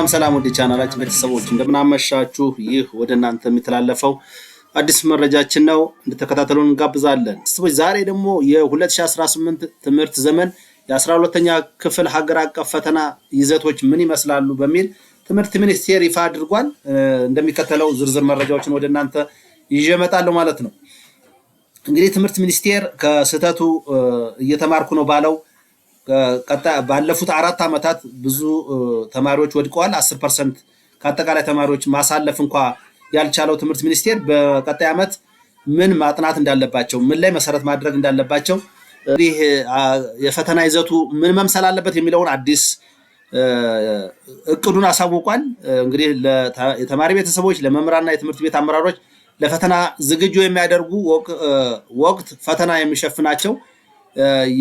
ሰላም ወደ ቻናላችን ቤተሰቦች እንደምናመሻችሁ። ይህ ወደ እናንተ የሚተላለፈው አዲስ መረጃችን ነው፣ እንድትከታተሉን እንጋብዛለን። ቤተሰቦች ዛሬ ደግሞ የ2018 ትምህርት ዘመን የ12ኛ ክፍል ሀገር አቀፍ ፈተና ይዘቶች ምን ይመስላሉ በሚል ትምህርት ሚኒስቴር ይፋ አድርጓል። እንደሚከተለው ዝርዝር መረጃዎችን ወደ እናንተ ይዤ እመጣለሁ ማለት ነው። እንግዲህ ትምህርት ሚኒስቴር ከስህተቱ እየተማርኩ ነው ባለው ባለፉት 4 ዓመታት ብዙ ተማሪዎች ወድቀዋል። 10% ከአጠቃላይ ተማሪዎች ማሳለፍ እንኳን ያልቻለው ትምህርት ሚኒስቴር በቀጣይ ዓመት ምን ማጥናት እንዳለባቸው፣ ምን ላይ መሰረት ማድረግ እንዳለባቸው፣ እንግዲህ የፈተና ይዘቱ ምን መምሰል አለበት የሚለውን አዲስ እቅዱን አሳውቋል። እንግዲህ ለተማሪ ቤተሰቦች፣ ለመምህራንና የትምህርት ቤት አመራሮች ለፈተና ዝግጁ የሚያደርጉ ወቅት ፈተና የሚሸፍናቸው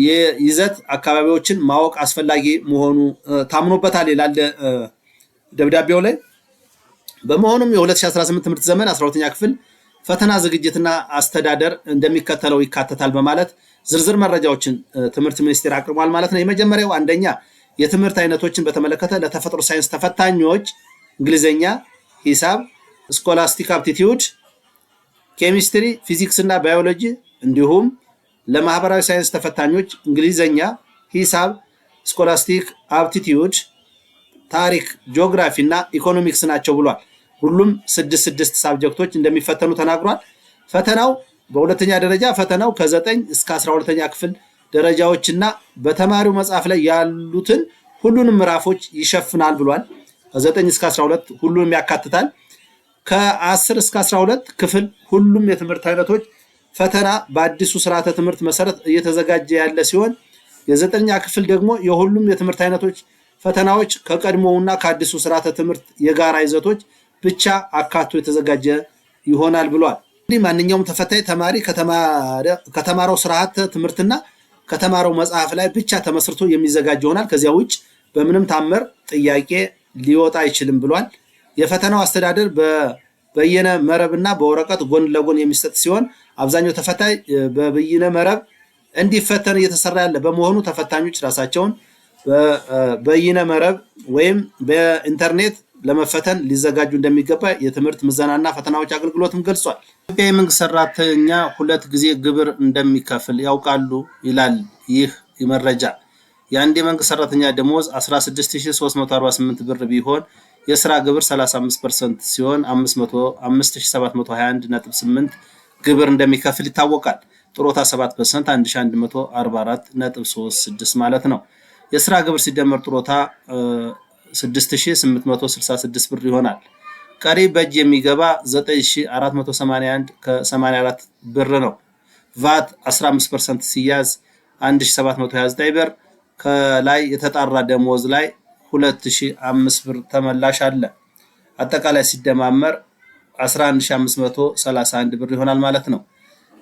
የይዘት አካባቢዎችን ማወቅ አስፈላጊ መሆኑ ታምኖበታል ይላል ደብዳቤው ላይ። በመሆኑም የ2018 ትምህርት ዘመን 12ኛ ክፍል ፈተና ዝግጅትና አስተዳደር እንደሚከተለው ይካተታል በማለት ዝርዝር መረጃዎችን ትምህርት ሚኒስቴር አቅርቧል ማለት ነው። የመጀመሪያው አንደኛ የትምህርት አይነቶችን በተመለከተ ለተፈጥሮ ሳይንስ ተፈታኞች እንግሊዝኛ፣ ሂሳብ፣ ስኮላስቲክ አፕቲቲዩድ፣ ኬሚስትሪ፣ ፊዚክስ እና ባዮሎጂ እንዲሁም ለማህበራዊ ሳይንስ ተፈታኞች እንግሊዝኛ፣ ሂሳብ፣ ስኮላስቲክ አፕቲቲዩድ፣ ታሪክ፣ ጂኦግራፊ እና ኢኮኖሚክስ ናቸው ብሏል። ሁሉም 6 ሳብጀክቶች እንደሚፈተኑ ተናግሯል። ፈተናው በሁለተኛ ደረጃ ፈተናው ከ9 እስከ 12ኛ ክፍል ደረጃዎችና በተማሪው መጽሐፍ ላይ ያሉትን ሁሉንም ምዕራፎች ይሸፍናል ብሏል። ከ9 እስከ 12 ሁሉንም ያካትታል። ከ10 እስከ 12 ክፍል ሁሉም የትምህርት አይነቶች ፈተና በአዲሱ ስርዓተ ትምህርት መሰረት እየተዘጋጀ ያለ ሲሆን የ9ኛ ክፍል ደግሞ የሁሉም የትምህርት አይነቶች ፈተናዎች ከቀድሞውና ከአዲሱ ስርዓተ ትምህርት የጋራ ይዘቶች ብቻ አካቶ የተዘጋጀ ይሆናል ብሏል። እንግዲህ ማንኛውም ተፈታኝ ተማሪ ከተማረው ስርዓተ ትምህርትና ከተማረው መጽሐፍ ላይ ብቻ ተመስርቶ የሚዘጋጅ ይሆናል። ከዚያ ውጭ በምንም ታምር ጥያቄ ሊወጣ አይችልም ብሏል። የፈተናው አስተዳደር በበይነ መረብና በወረቀት ጎን ለጎን የሚሰጥ ሲሆን አብዛኛው ተፈታኝ በበይነ መረብ እንዲፈተን እየተሰራ ያለ በመሆኑ ተፈታኞች ራሳቸውን በበይነ መረብ ወይም በኢንተርኔት ለመፈተን ሊዘጋጁ እንደሚገባ የትምህርት ምዘናና ፈተናዎች አገልግሎትም ገልጿል። ኢትዮጵያ የመንግስት ሰራተኛ 2 ጊዜ ግብር እንደሚከፍል ያውቃሉ ይላል ይህ መረጃ። የአንድ የመንግስት ሰራተኛ ደሞዝ 16348 ብር ቢሆን የስራ ግብር 35% ሲሆን 5721.8 ግብር እንደሚከፍል ይታወቃል። ጥሮታ 7% 1144.36 ማለት ነው። የስራ ግብር ሲደመር ጥሮታ 6866 ብር ይሆናል። ቀሪ በእጅ የሚገባ 9481.84 ብር ነው። ቫት 15% ሲያዝ 1729 ብር። ከላይ የተጣራ ደሞዝ ላይ 2005 ብር ተመላሽ አለ። አጠቃላይ ሲደማመር 11531 ብር ይሆናል ማለት ነው።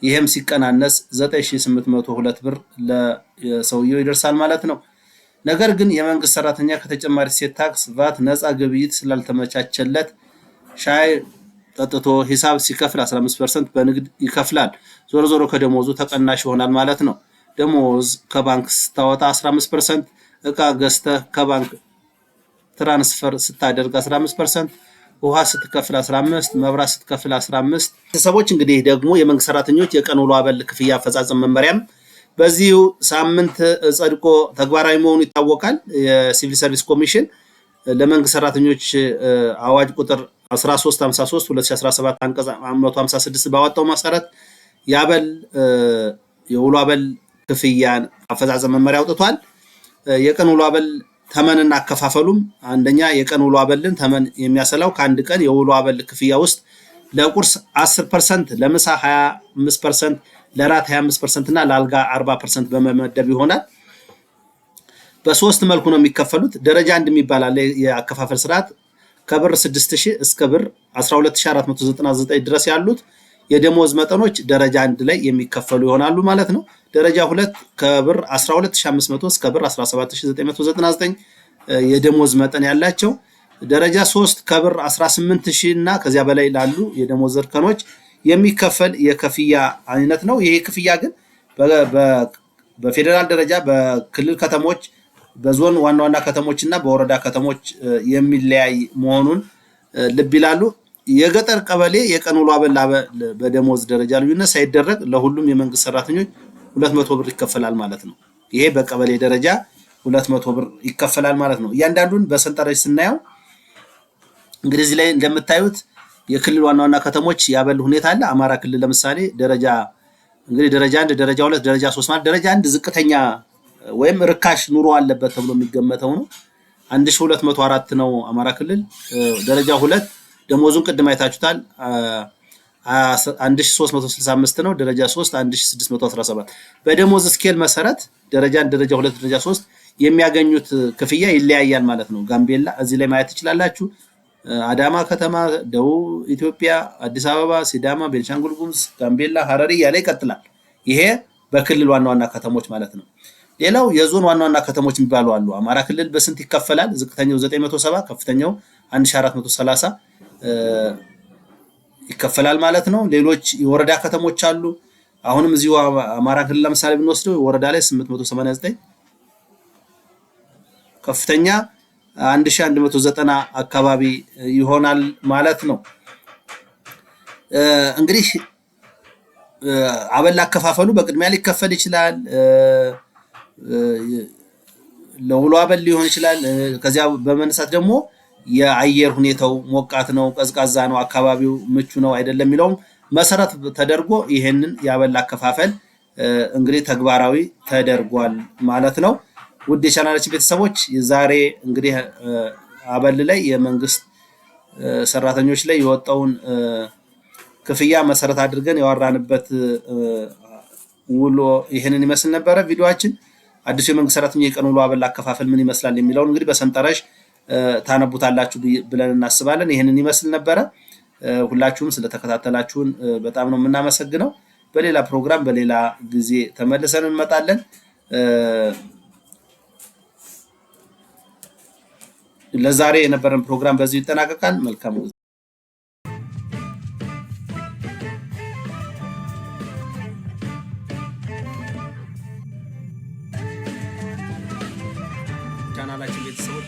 ይሄም ሲቀናነስ 9802 ብር ለሰውየው ይደርሳል ማለት ነው። ነገር ግን የመንግስት ሰራተኛ ከተጨማሪ እሴት ታክስ ቫት ነፃ ግብይት ስላልተመቻቸለት ሻይ ጠጥቶ ሂሳብ ሲከፍል 15% በንግድ ይከፍላል። ዞሮ ዞሮ ከደሞዙ ተቀናሽ ይሆናል ማለት ነው። ደሞዝ ከባንክ ስታወጣ 15%፣ እቃ ገዝተህ ከባንክ ትራንስፈር ስታደርግ 15%፣ ውሃ ስትከፍል 15%፣ መብራት ስትከፍል 15%። ቤተሰቦች እንግዲህ ደግሞ የመንግስት ሰራተኞች የቀን ውሎ አበል ክፍያ አፈጻጸም መመሪያም በዚሁ ሳምንት ጸድቆ ተግባራዊ መሆኑ ይታወቃል። የሲቪል ሰርቪስ ኮሚሽን ለመንግስት ሰራተኞች አዋጅ ቁጥር 1353 2017 አንቀጽ 156 ባወጣው መሰረት የውሎ አበል ክፍያ አፈጻጸም መመሪያ አውጥቷል። የቀን ውሎ አበል ተመንና አከፋፈሉም አንደኛ የቀን ውሎ አበልን ተመን የሚያሰላው ከአንድ ቀን የውሎ አበል ክፍያ ውስጥ ለቁርስ 10%፣ ለምሳ 25%፣ ለራት 25% እና ለአልጋ 40% በመመደብ ይሆናል። በሶስት መልኩ ነው የሚከፈሉት። ደረጃ 1 የሚባል አለ የአከፋፈል ስርዓት። ከብር 6000 እስከ ብር 12499 ድረስ ያሉት የደሞዝ መጠኖች ደረጃ 1 ላይ የሚከፈሉ ይሆናሉ ማለት ነው። ደረጃ 2 ከብር 12500 እስከ ብር 17999 የደሞዝ መጠን ያላቸው። ደረጃ 3 ከብር 18000 እና ከዚያ በላይ ላሉ የደሞዝ እርከኖች የሚከፈል የክፍያ አይነት ነው። ይሄ ክፍያ ግን በፌደራል ደረጃ በክልል ከተሞች በዞን ዋና ዋና ከተሞችና በወረዳ ከተሞች የሚለያይ መሆኑን ልብ ይላሉ። የገጠር ቀበሌ የቀን ውሎ አበል በደሞዝ ደረጃ ልዩነት ሳይደረግ ለሁሉም የመንግስት ሰራተኞች 200 ብር ይከፈላል ማለት ነው። ይሄ በቀበሌ ደረጃ 200 ብር ይከፈላል ማለት ነው። እያንዳንዱን በሰንጠረዥ ስናየው እንግዲህ እዚህ ላይ እንደምታዩት የክልል ዋና ዋና ከተሞች ያበል ሁኔታ አለ። አማራ ክልል ለምሳሌ ደረጃ 1፣ ደረጃ 2፣ ደረጃ 3 ማለት ደረጃ 1 ዝቅተኛ ወይም ርካሽ ኑሮ አለበት ተብሎ የሚገመተው ነው። 1204 ነው አማራ ክልል። ደረጃ 2 ደሞዙን ቅድም አይታችሁታል 1365 ነው። ደረጃ 3 1617። በደሞዝ ስኬል መሰረት ደረጃ 1፣ ደረጃ 2፣ ደረጃ 3 የሚያገኙት ክፍያ ይለያያል ማለት ነው። ጋምቤላ እዚህ ላይ ማየት ትችላላችሁ። አዳማ ከተማ፣ ደቡብ ኢትዮጵያ፣ አዲስ አበባ፣ ሲዳማ፣ ቤንሻንጉል ጉሙዝ፣ ጋምቤላ፣ ሀረሪ ያለ ይቀጥላል። ይሄ በክልል ዋና ዋና ከተሞች ማለት ነው። ሌላው የዞን ዋና ዋና ከተሞች የሚባሉ አሉ። አማራ ክልል በስንት ይከፈላል? ዝቅተኛው 970፣ ከፍተኛው 1430 ይከፈላል ማለት ነው። ሌሎች የወረዳ ከተሞች አሉ። አሁንም እዚሁ አማራ ክልል ለምሳሌ ብንወስደው ወረዳ ላይ 889፣ ከፍተኛ 1190 አካባቢ ይሆናል ማለት ነው። እንግዲህ አበል አከፋፈሉ በቅድሚያ ሊከፈል ይችላል። ለውሎ አበል ሊሆን ይችላል። ከዚያ በመነሳት ደግሞ የአየር ሁኔታው ሞቃት ነው፣ ቀዝቃዛ ነው፣ አካባቢው ምቹ ነው አይደለም የሚለውም መሰረት ተደርጎ ይሄንን የአበል አከፋፈል እንግዲህ ተግባራዊ ተደርጓል ማለት ነው። ውድ የቻናላችን ቤተሰቦች ዛሬ እንግዲህ አበል ላይ የመንግስት ሰራተኞች ላይ የወጣውን ክፍያ መሰረት አድርገን ያወራንበት ውሎ ይሄንን ይመስል ነበረ። ቪዲዮአችን አዲሱ የመንግስት ሰራተኛ የቀን ውሎ አበል አከፋፈል ምን ይመስላል የሚለውን እንግዲህ በሰንጠረዥ ታነቡታላችሁ ብለን እናስባለን። ይሄንን ይመስል ነበረ። ሁላችሁም ስለተከታተላችሁን በጣም ነው የምናመሰግነው። በሌላ ፕሮግራም በሌላ ጊዜ ተመልሰን እንመጣለን። ለዛሬ የነበረን ፕሮግራም በዚህ ይጠናቀቃል። መልካም